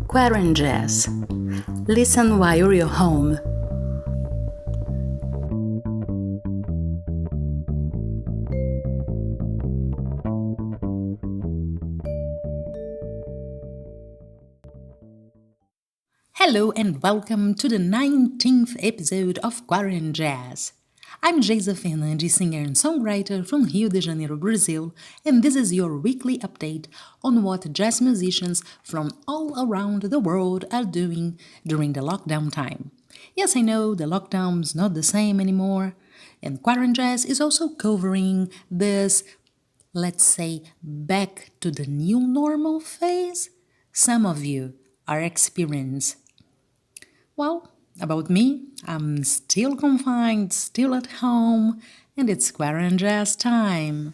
QuaranJazz. Listen while you're home. Hello and welcome to the 19th episode of QuaranJazz. I'm Geisa Fernandes, singer and songwriter from Rio de Janeiro, Brazil, and this is your weekly update on what jazz musicians from all around the world are doing during the lockdown time. Yes, I know the lockdown's not the same anymore, and QuaranJazz is also covering this, let's say, back to the new normal phase some of you are experiencing. Well, about me, I'm still confined, still at home, and it's QuaranJazz time.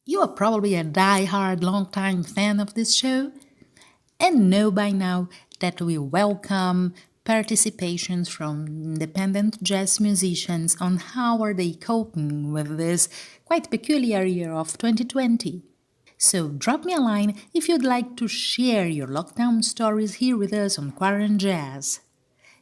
You are probably a die-hard long-time fan of this show and know by now that we welcome participations from independent jazz musicians on how are they coping with this quite peculiar year of 2020. So drop me a line if you'd like to share your lockdown stories here with us on QuaranJazz.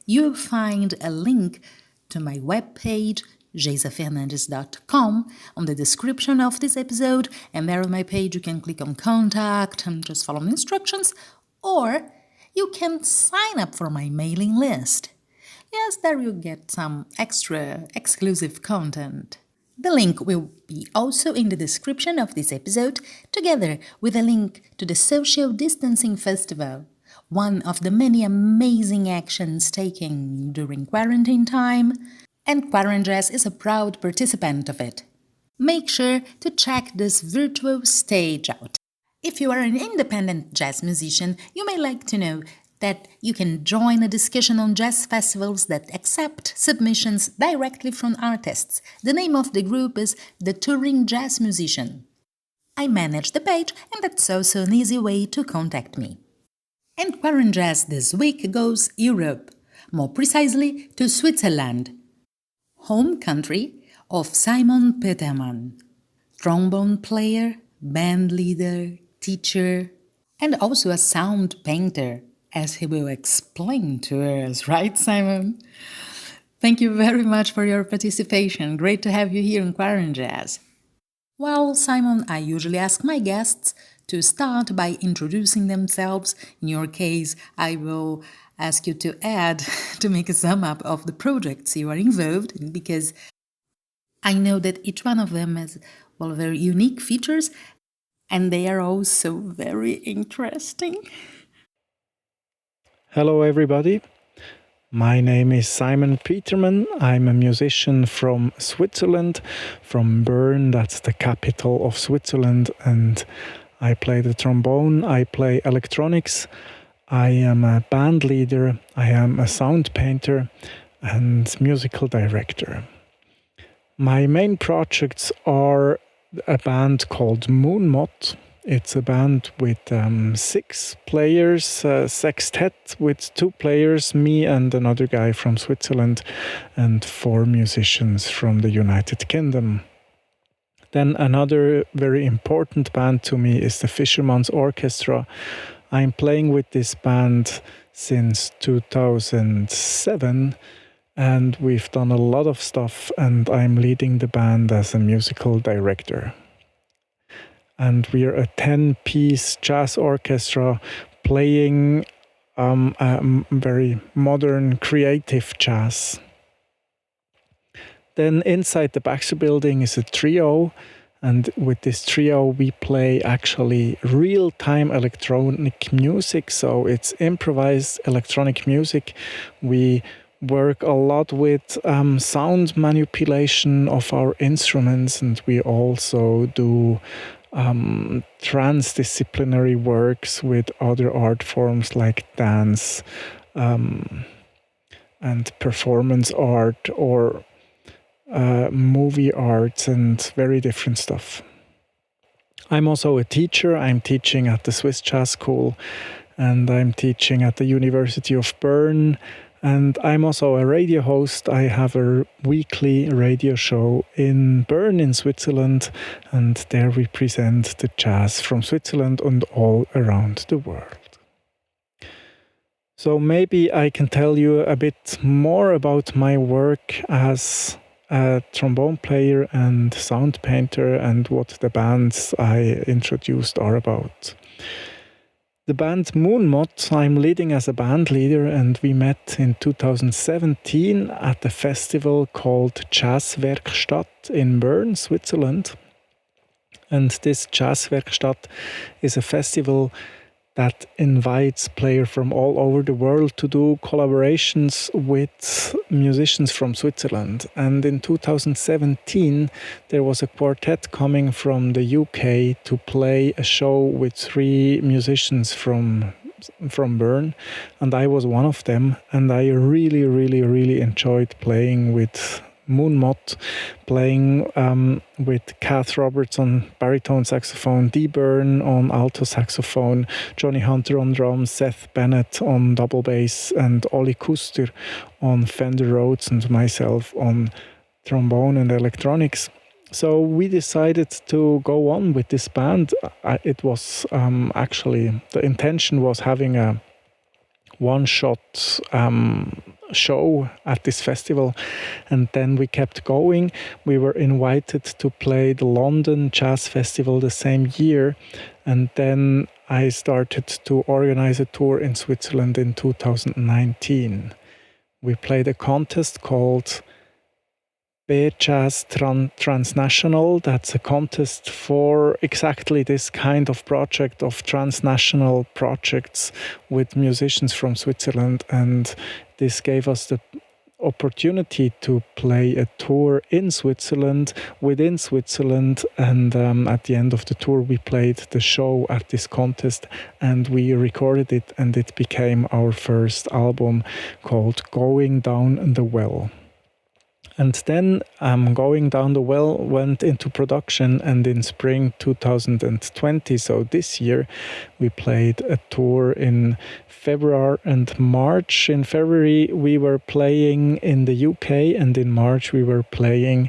You'll find a link to my webpage, geisafernandes.com, on the description of this episode, and there on my page you can click on contact and just follow the instructions, or you can sign up for my mailing list. Yes, there you'll get some extra exclusive content. The link will be also in the description of this episode, together with a link to the Social Distancing Festival, one of the many amazing actions taken during quarantine time, and QuaranJazz is a proud participant of it. Make sure to check this virtual stage out. If you are an independent jazz musician, you may like to know that you can join a discussion on jazz festivals that accept submissions directly from artists. The name of the group is The Touring Jazz Musician. I manage the page, and that's also an easy way to contact me. And QuaranJazz this week goes Europe, more precisely to Switzerland, home country of Simon Petermann, trombone player, band leader, teacher, and also a sound painter, as he will explain to us, right, Simon? Thank you very much for your participation. Great to have you here in QuaranJazz. Well, Simon, I usually ask my guests to start by introducing themselves. In your case, I will ask you to add, to make a sum up of the projects you are involved in, because I know that each one of them has, well, very unique features, and they are also very interesting. Hello, everybody. My name is Simon Petermann. I'm a musician from Switzerland, from Bern, that's the capital of Switzerland, and I play the trombone, I play electronics, I am a band leader, I am a sound painter and musical director. My main projects are a band called MoonMot. It's a band with 6 players, sextet with 2 players, me and another guy from Switzerland, and 4 musicians from the United Kingdom. Then another very important band to me is the Fisherman's Orchestra. I'm playing with this band since 2007, and we've done a lot of stuff, and I'm leading the band as a musical director. And we're a 10-piece jazz orchestra playing very modern, creative jazz. Then inside the Baxter Building is a trio, and with this trio we play actually real-time electronic music, so it's improvised electronic music. We work a lot with sound manipulation of our instruments, and we also do transdisciplinary works with other art forms like dance and performance art or movie art and very different stuff. I'm also a teacher. I'm teaching at the Swiss Jazz School, and I'm teaching at the University of Bern And I'm also a radio host. I have a weekly radio show in Bern in Switzerland, and there we present the jazz from Switzerland and all around the world. So maybe I can tell you a bit more about my work as a trombone player and sound painter and what the bands I introduced are about. The band MoonMot, I'm leading as a band leader, and we met in 2017 at a festival called Jazzwerkstatt in Bern, Switzerland. And this Jazzwerkstatt is a festival that invites players from all over the world to do collaborations with musicians from Switzerland. And in 2017, there was a quartet coming from the UK to play a show with 3 musicians from Bern, and I was one of them. And I really enjoyed playing with MoonMot, playing with Kath Roberts on baritone saxophone, Dee Byrne on alto saxophone, Johnny Hunter on drums, Seth Bennett on double bass, and Ollie Kuster on Fender Rhodes, and myself on trombone and electronics. So we decided to go on with this band. It was actually, the intention was having a one-shot show at this festival, and then we kept going. We were invited to play the London Jazz Festival the same year, and then I started to organize a tour in Switzerland in 2019. We played a contest called Jazz Transnational. That's a contest for exactly this kind of project, of transnational projects with musicians from Switzerland, and this gave us the opportunity to play a tour in Switzerland, within Switzerland, and at the end of the tour we played the show at this contest, and we recorded it, and it became our first album called Going Down the Well. And then Going Down the Well went into production, and in spring 2020, so this year, we played a tour in February and March. In February we were playing in the UK, and in March we were playing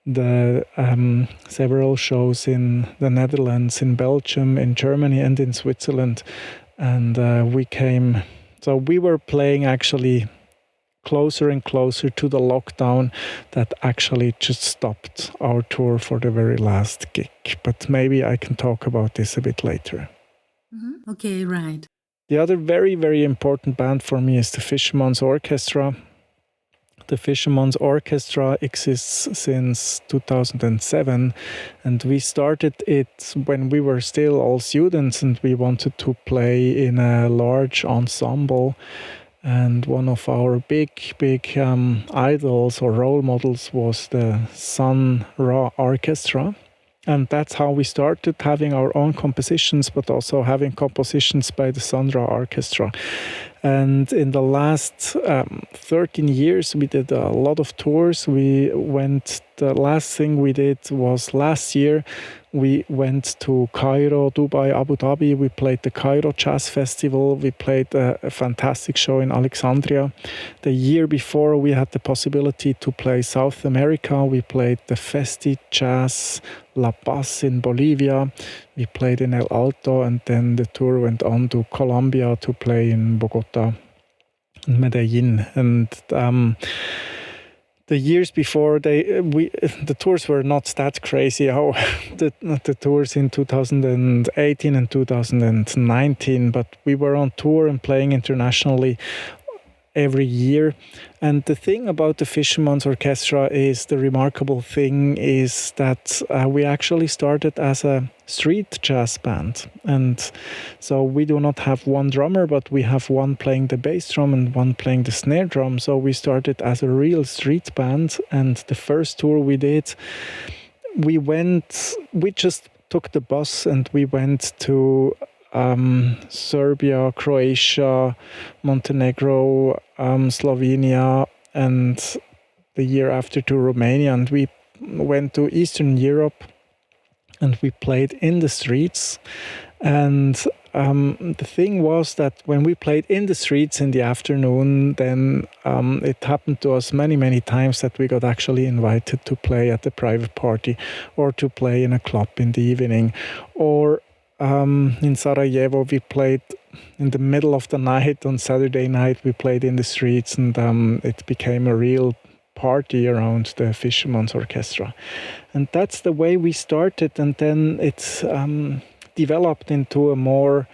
the several shows in the Netherlands, in Belgium, in Germany, and in Switzerland. And we were playing actually closer and closer to the lockdown that actually just stopped our tour for the very last gig. But maybe I can talk about this a bit later. Mm-hmm. Okay, right. The other very important band for me is the Fisherman's Orchestra. The Fisherman's Orchestra exists since 2007, and we started it when we were still all students, and we wanted to play in a large ensemble. And one of our big idols or role models was the Sun Ra Orchestra. And that's how we started, having our own compositions, but also having compositions by the Sun Ra Orchestra. And in the last 13 years, we did a lot of tours. The last thing we did was last year. We went to Cairo, Dubai, Abu Dhabi. We played the Cairo Jazz Festival. We played a fantastic show in Alexandria. The year before, we had the possibility to play South America. We played the Festi Jazz La Paz in Bolivia. We played in El Alto, and then the tour went on to Colombia to play in Bogota and Medellin. And the years before, the tours were not that crazy. The tours in 2018 and 2019, but we were on tour and playing internationally every year. And the thing about the Fisherman's Orchestra is, the remarkable thing is that we actually started as a street jazz band. And so we do not have one drummer, but we have one playing the bass drum and one playing the snare drum. So we started as a real street band. And the first tour we did, we just took the bus and we went to Serbia, Croatia, Montenegro, Slovenia, and the year after to Romania. And we went to Eastern Europe and we played in the streets. And the thing was that when we played in the streets in the afternoon, then it happened to us many, many times that we got actually invited to play at a private party or to play in a club in the evening. Or in Sarajevo, we played in the middle of the night on Saturday night. We played in the streets, and it became a real party around the Fisherman's Orchestra. And that's the way we started, and then it's developed into a more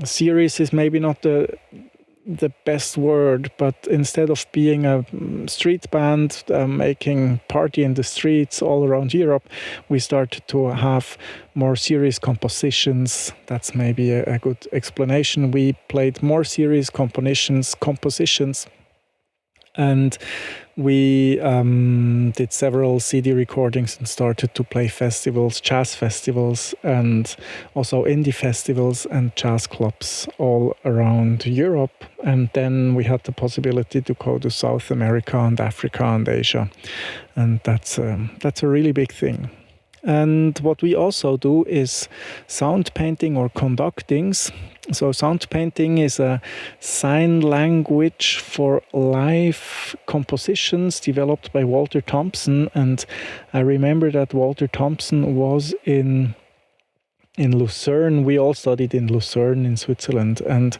series is maybe not the best word, but instead of being a street band making party in the streets all around Europe, we started to have more serious compositions. That's maybe a good explanation. We played more serious compositions, and we did several CD recordings and started to play festivals, jazz festivals, and also indie festivals and jazz clubs all around Europe. And then we had the possibility to go to South America and Africa and Asia. And that's a really big thing. And what we also do is sound painting or conductings. So sound painting is a sign language for live compositions developed by Walter Thompson. And I remember that Walter Thompson was in Lucerne. We all studied in Lucerne in Switzerland. And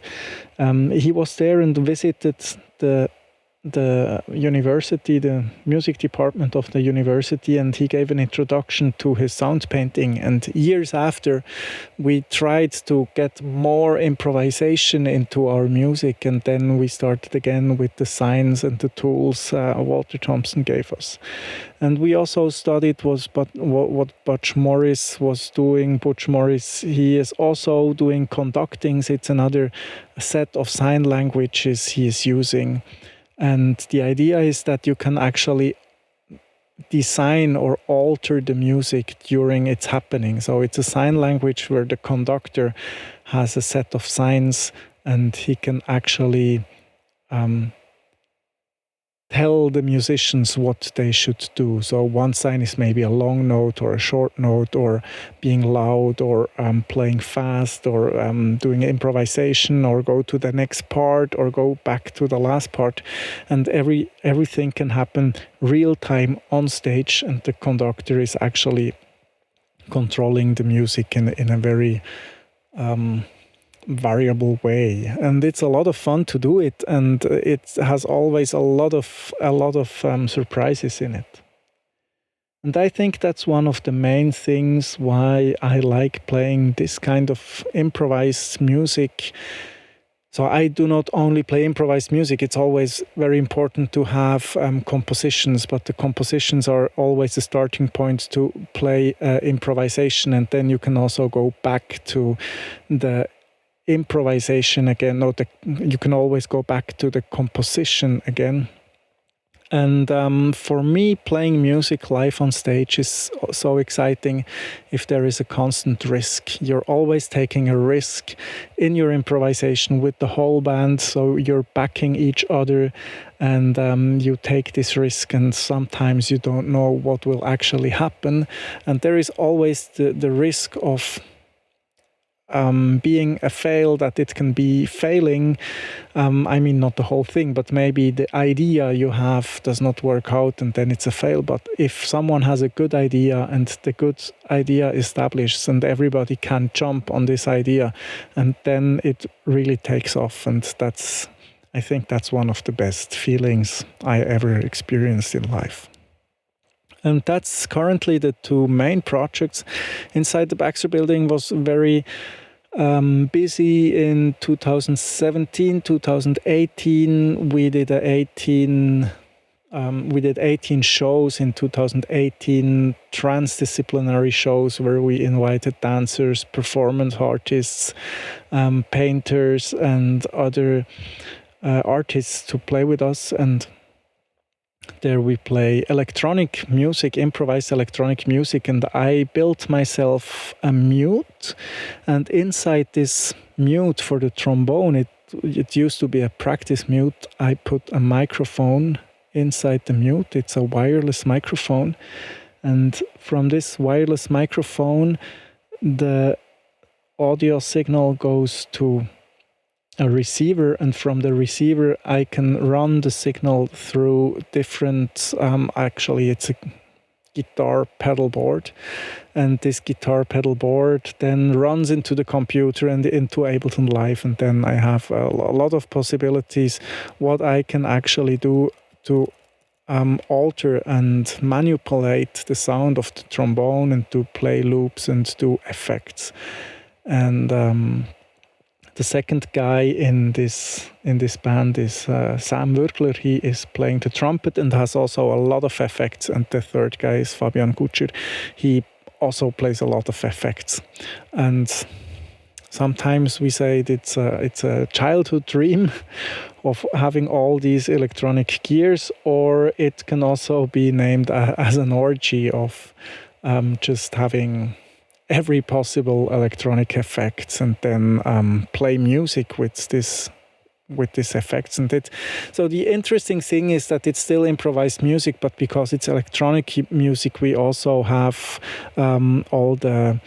he was there and visited the university, the music department of the university, and he gave an introduction to his sound painting. And years after, we tried to get more improvisation into our music, and then we started again with the signs and the tools Walter Thompson gave us. And we also studied what Butch Morris was doing. Butch Morris, he is also doing conductings. It's another set of sign languages he is using. And the idea is that you can actually design or alter the music during its happening. So it's a sign language where the conductor has a set of signs and he can actually tell the musicians what they should do. So one sign is maybe a long note or a short note, or being loud, or playing fast, or doing improvisation, or go to the next part, or go back to the last part. And everything can happen real time on stage, and the conductor is actually controlling the music in a very variable way, and it's a lot of fun to do it, and it has always a lot of surprises in it. And I think that's one of the main things why I like playing this kind of improvised music. So I do not only play improvised music, it's always very important to have compositions, but the compositions are always the starting point to play improvisation, and then you can also go back to the improvisation again. You can always go back to the composition again. And for me, playing music live on stage is so exciting if there is a constant risk. You're always taking a risk in your improvisation with the whole band, so you're backing each other, and you take this risk, and sometimes you don't know what will actually happen. And there is always the risk of being a fail, that it can be failing. I mean, not the whole thing, but maybe the idea you have does not work out, and then it's a fail. But if someone has a good idea, and the good idea establishes, and everybody can jump on this idea, and then it really takes off. And I think that's one of the best feelings I ever experienced in life. And that's currently the two main projects. Inside the Baxter Building was very busy in 2017, 2018. We did 18 shows in 2018, transdisciplinary shows where we invited dancers, performance artists, painters, and other artists to play with us. And there we play electronic music, improvised electronic music, and I built myself a mute. And inside this mute for the trombone, it used to be a practice mute. I put a microphone inside the mute. It's a wireless microphone. And from this wireless microphone, the audio signal goes to a receiver, and from the receiver I can run the signal through different, actually it's a guitar pedal board, and this guitar pedal board then runs into the computer and into Ableton Live, and then I have a lot of possibilities what I can actually do to alter and manipulate the sound of the trombone and to play loops and do effects. And the second guy in this band is Sam Würgler. He is playing the trumpet and has also a lot of effects. And the third guy is Fabian Kutscher. He also plays a lot of effects. And sometimes we say it's a childhood dream of having all these electronic gears, or it can also be named as an orgy of just having every possible electronic effects and then play music with these effects. And so the interesting thing is that it's still improvised music, but because it's electronic music, we also have all the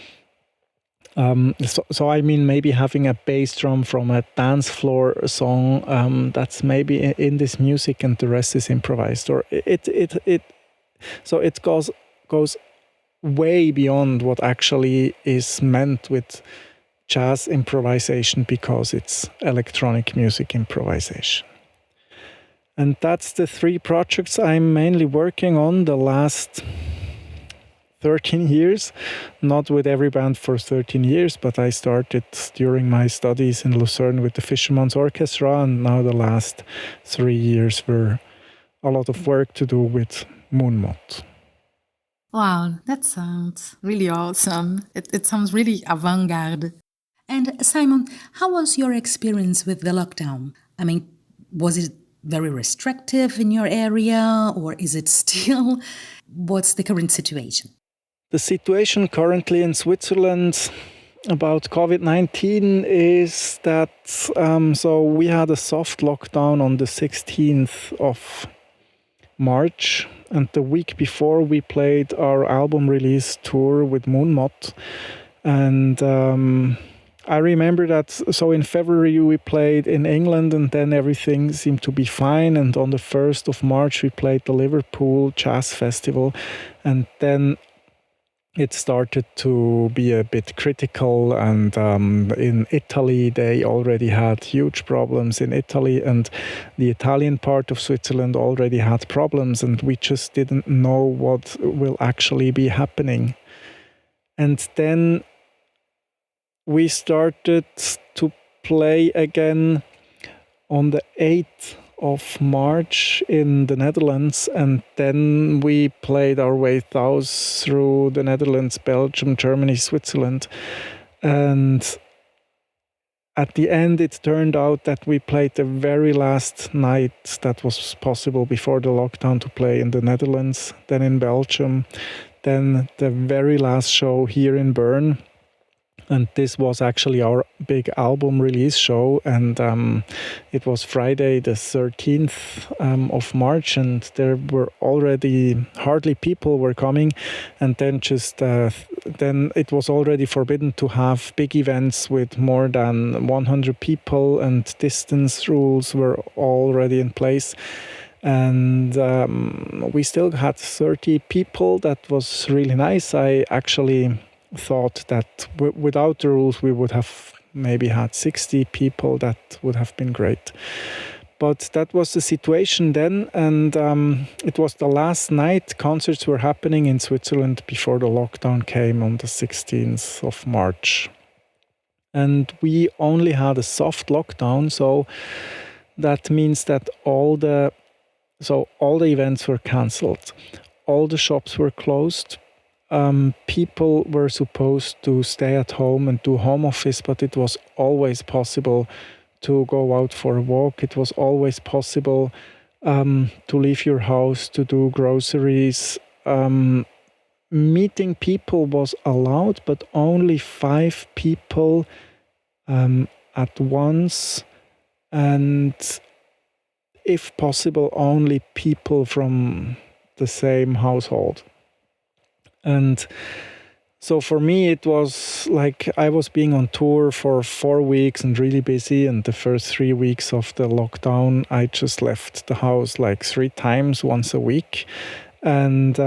so I mean, maybe having a bass drum from a dance floor song that's maybe in this music, and the rest is improvised, or so it goes way beyond what actually is meant with jazz improvisation, because it's electronic music improvisation. And that's the three projects I'm mainly working on the last 13 years, not with every band for 13 years, but I started during my studies in Lucerne with the Fisherman's Orchestra, and now the last 3 years were a lot of work to do with MoonMot. Wow, that sounds really awesome. It sounds really avant-garde. And Simon, how was your experience with the lockdown? I mean, was it very restrictive in your area, or is it still? What's the current situation? The situation currently in Switzerland about COVID-19 is that so we had a soft lockdown on the 16th of March, and the week before we played our album release tour with MoonMot. And I remember that, so in February we played in England, and then everything seemed to be fine, and on the 1st of March we played the Liverpool Jazz Festival, and then it started to be a bit critical, and in Italy they already had huge problems in Italy, and the Italian part of Switzerland already had problems, and we just didn't know what will actually be happening. And then we started to play again on the 8th of March in the Netherlands, and then we played our way through the Netherlands, Belgium, Germany, Switzerland, and at the end it turned out that we played the very last night that was possible before the lockdown to play in the Netherlands, then in Belgium, then the very last show here in Bern. And this was actually our big album release show, and it was Friday the 13th of March, and there were already hardly people were coming, and then then it was already forbidden to have big events with more than 100 people, and distance rules were already in place. And we still had 30 people. That was really nice. I actually thought that without the rules we would have maybe had 60 people. That would have been great. But that was the situation then, and it was the last night. Concerts were happening in Switzerland before the lockdown came on the 16th of March. And we only had a soft lockdown, so that means that all the events were cancelled. All the shops were closed. People were supposed to stay at home and do home office, but it was always possible to go out for a walk. It was always possible to leave your house, to do groceries. Meeting people was allowed, but only 5 people at once, and if possible, only people from the same household. And So for me, it was like I was being on tour for 4 weeks and really busy. And the first 3 weeks of the lockdown, I just left the house like 3 times, once a week. And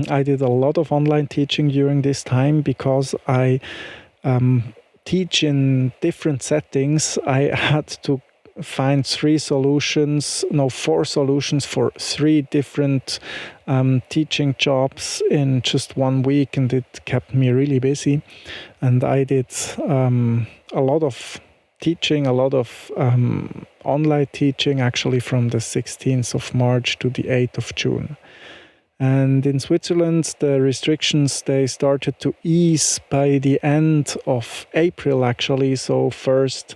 I did a lot of online teaching during this time because I teach in different settings. I had to find four solutions for 3 different teaching jobs in just 1 week, and it kept me really busy. And I did a lot of teaching, a lot of online teaching, actually from the 16th of March to the 8th of June. And in Switzerland, the restrictions, they started to ease by the end of April, actually. So first,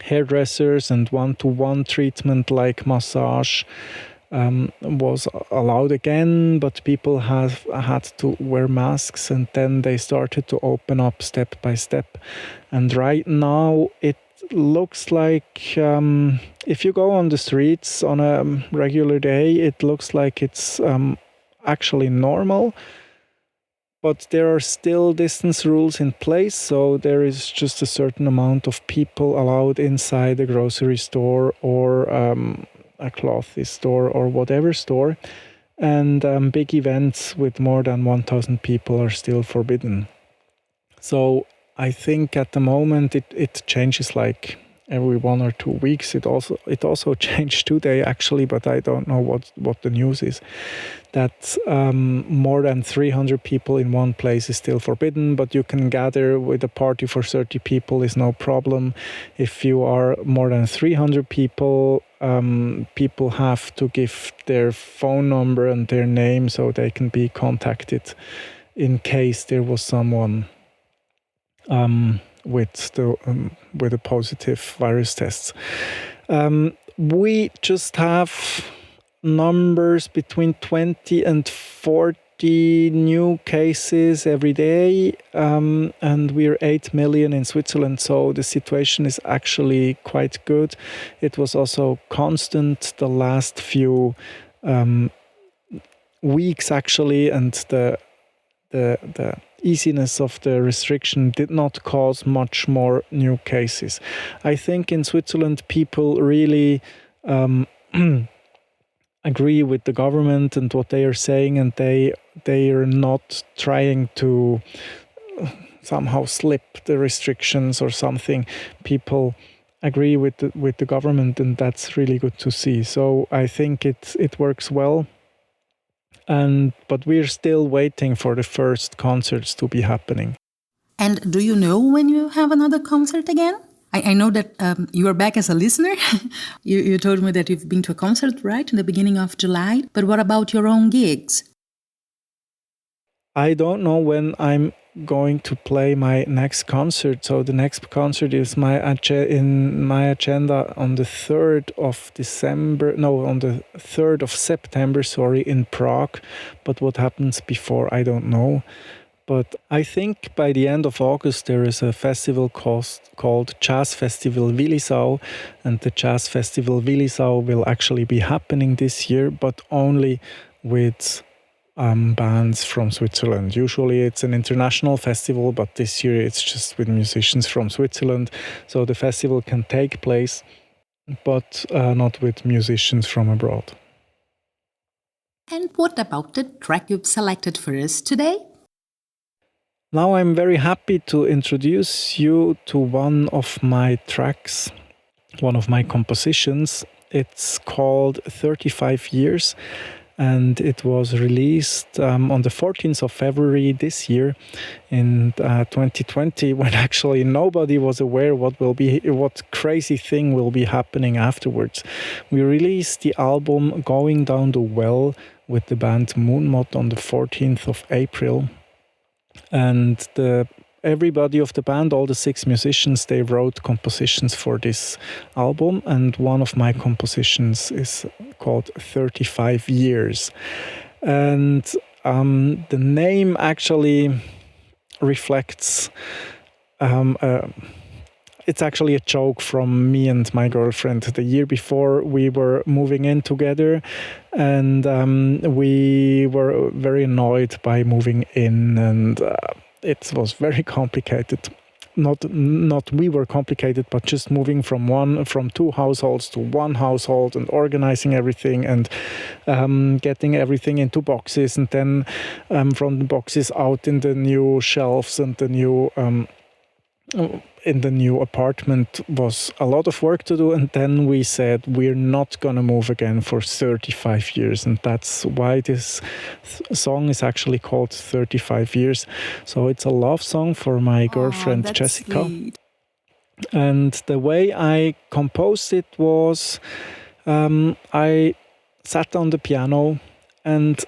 hairdressers and one-to-one treatment like massage was allowed again, but people have had to wear masks, and then they started to open up step by step. And right now it looks like if you go on the streets on a regular day, it looks like it's actually normal. But there are still distance rules in place, so there is just a certain amount of people allowed inside a grocery store or a clothes store or whatever store. And big events with more than 1,000 people are still forbidden. So I think at the moment it changes like every 1 or 2 weeks. It also changed today, actually, but I don't know what the news is. That more than 300 people in one place is still forbidden, but you can gather with a party for 30 people is no problem. If you are more than 300 people, people have to give their phone number and their name so they can be contacted in case there was someone with a positive virus test. We just have numbers between 20 and 40 new cases every day, and we're 8 million in Switzerland, so the situation is actually quite good. It was also constant the last few weeks, actually, and the easiness of the restriction did not cause much more new cases. I think in Switzerland people really agree with the government and what they are saying, and they are not trying to somehow slip the restrictions or something. People agree with the government, and that's really good to see. So I think it works well. But we're still waiting for the first concerts to be happening. And do you know when you have another concert again? I know that you are back as a listener. You told me that you've been to a concert, right, in the beginning of July. But what about your own gigs? I don't know when I'm going to play my next concert. So the next concert is in my agenda on the 3rd of September, in Prague. But what happens before, I don't know. But I think by the end of August there is a festival called Jazz Festival Willisau, and the Jazz Festival Willisau will actually be happening this year, but only with bands from Switzerland. Usually it's an international festival, but this year it's just with musicians from Switzerland. So the festival can take place, but not with musicians from abroad. And what about the track you've selected for us today? Now I'm very happy to introduce you to one of my tracks, one of my compositions. It's called 35 Years, and it was released on the 14th of February this year in 2020, when actually nobody was aware what crazy thing will be happening afterwards. We released the album Going Down the Well with the band MoonMot on the 14th of April. And everybody of the band, all the 6 musicians, they wrote compositions for this album, and one of my compositions is called 35 Years. And the name actually reflects a it's actually a joke from me and my girlfriend. The year before, we were moving in together, and we were very annoyed by moving in, and it was very complicated. Not we were complicated, but just moving from two households to one household and organizing everything and getting everything into boxes, and then from the boxes out in the new shelves and the new in the new apartment was a lot of work to do. And then we said we're not gonna move again for 35 years, and that's why this song is actually called 35 years. So it's a love song for my girlfriend Jessica. Sweet. And the way I composed it was I sat on the piano and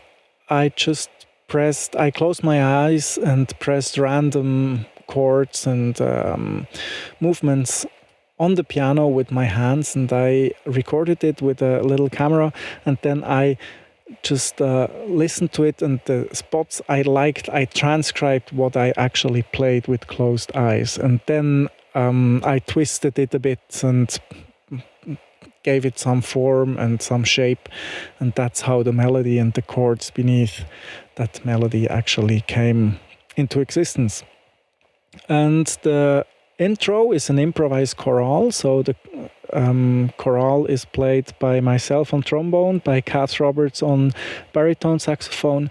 I closed my eyes and pressed random chords and movements on the piano with my hands, and I recorded it with a little camera, and then I just listened to it, and the spots I liked, I transcribed what I actually played with closed eyes, and then I twisted it a bit and gave it some form and some shape, and that's how the melody and the chords beneath that melody actually came into existence. And the intro is an improvised chorale, so the chorale is played by myself on trombone, by Kath Roberts on baritone saxophone,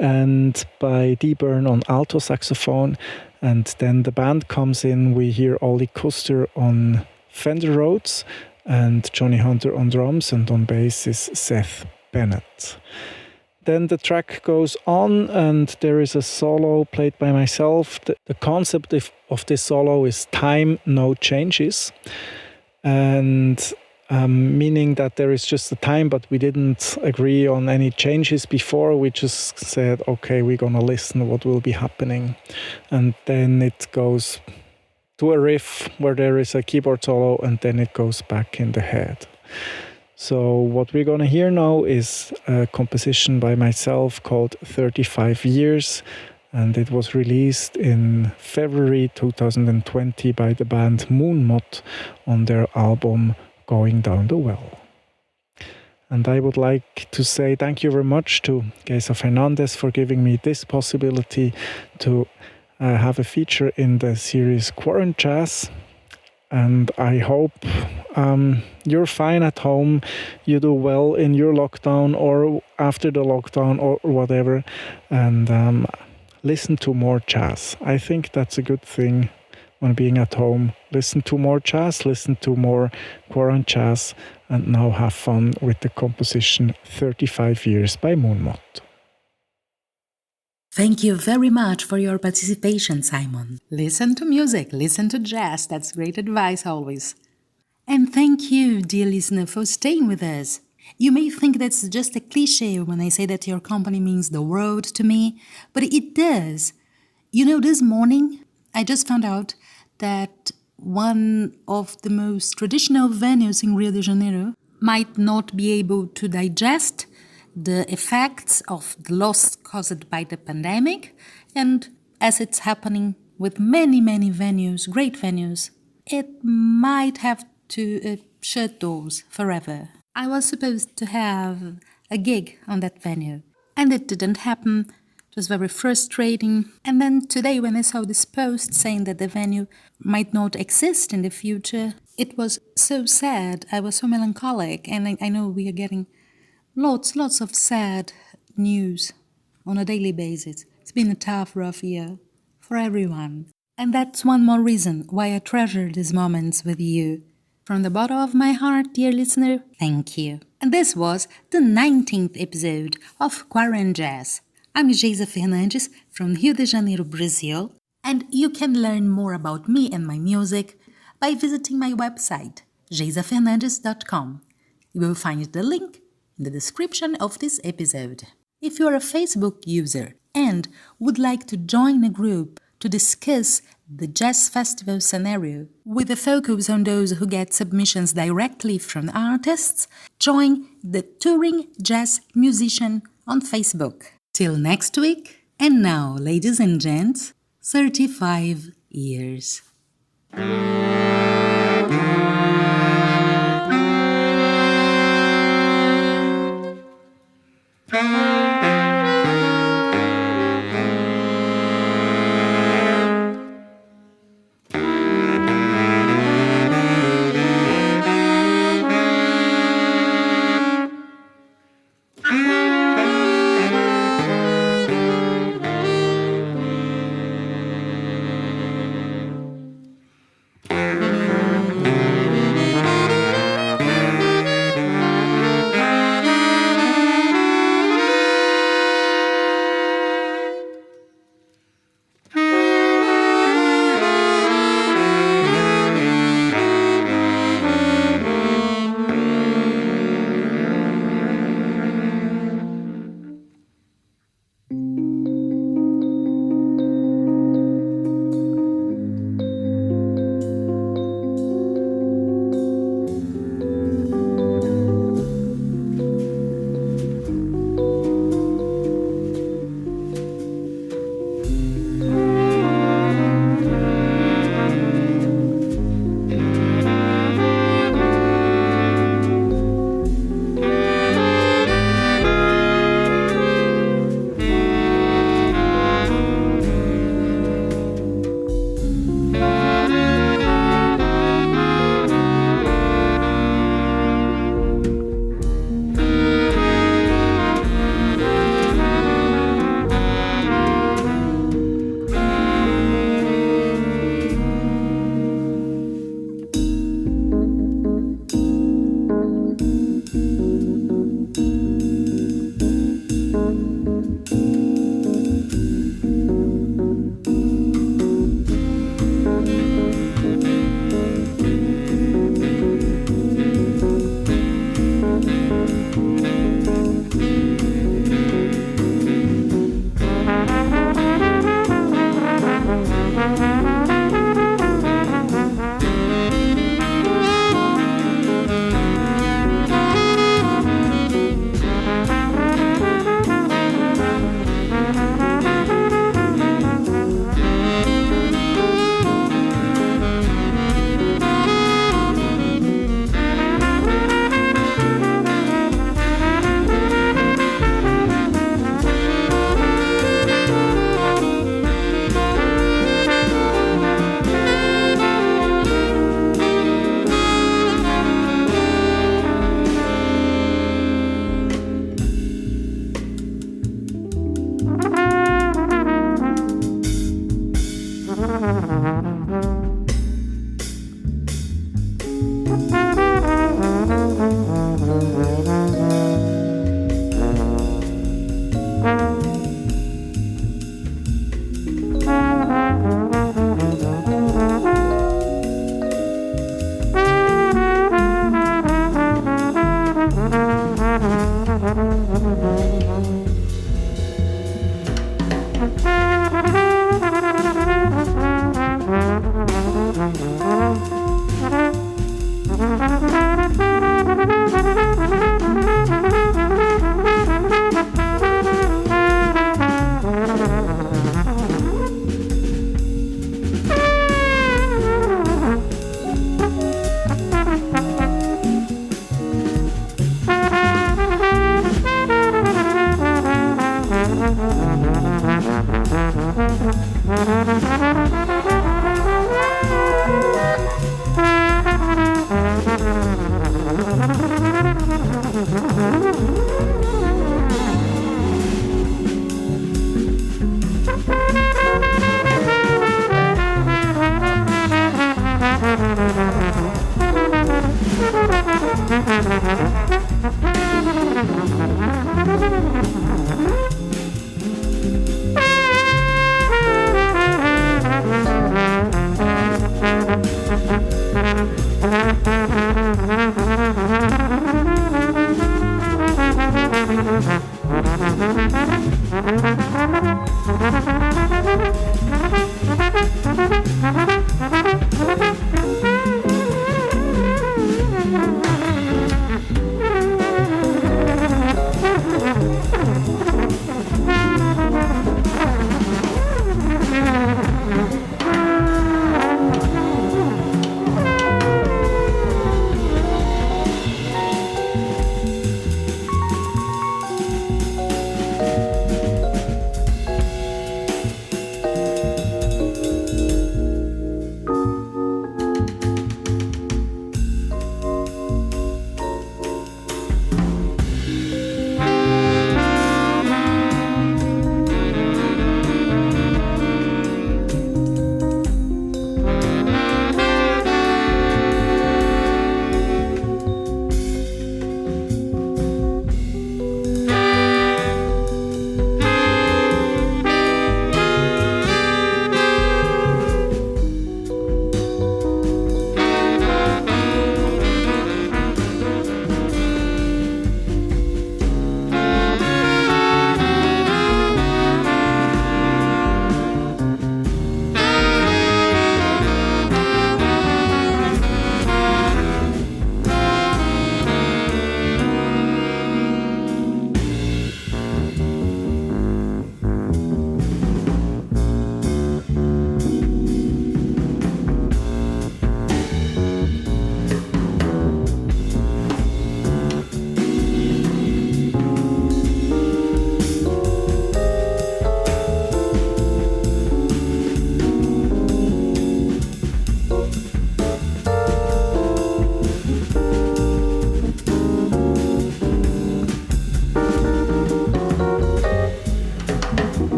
and by Dee Bern on alto saxophone. And then the band comes in, we hear Ollie Kuster on Fender Rhodes, and Johnny Hunter on drums, and on bass is Seth Bennett. Then the track goes on, and there is a solo played by myself. The concept of this solo is time, no changes, and meaning that there is just a time, but we didn't agree on any changes before. We just said, okay, we're gonna listen what will be happening, and then it goes to a riff where there is a keyboard solo, and then it goes back in the head. So what we're going to hear now is a composition by myself called 35 Years, and it was released in February 2020 by the band MoonMot on their album Going Down the Well. And I would like to say thank you very much to Geisa Fernandez for giving me this possibility to have a feature in the series QuaranJazz. And I hope you're fine at home, you do well in your lockdown or after the lockdown or whatever, and listen to more jazz. I think that's a good thing when being at home. Listen to more jazz, listen to more QuaranJazz, and now have fun with the composition 35 Years by MoonMot. Thank you very much for your participation, Simon. Listen to music, listen to jazz. That's great advice always. And thank you, dear listener, for staying with us. You may think that's just a cliche when I say that your company means the world to me, but it does. You know, this morning I just found out that one of the most traditional venues in Rio de Janeiro might not be able to digest the effects of the loss caused by the pandemic, and as it's happening with many venues, great venues, it might have to shut doors forever. I was supposed to have a gig on that venue, and it didn't happen. It was very frustrating. And then today, when I saw this post saying that the venue might not exist in the future, it was so sad. I was so melancholic, and I know we are getting lots of sad news on a daily basis. It's been a tough, rough year for everyone. And that's one more reason why I treasure these moments with you. From the bottom of my heart, dear listener, thank you. And this was the 19th episode of QuaranJazz. I'm Geisa Fernandes from Rio de Janeiro, Brazil, and you can learn more about me and my music by visiting my website, geisafernandes.com. You will find the link in the description of this episode. If you're a Facebook user and would like to join a group to discuss the jazz festival scenario with a focus on those who get submissions directly from artists, join the Touring Jazz Musician on Facebook. Till next week, and now, ladies and gents, 35 years.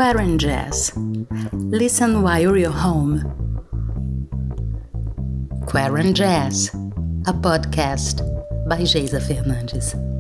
QuaranJazz. Listen while you're home. QuaranJazz, a podcast by Geisa Fernandes.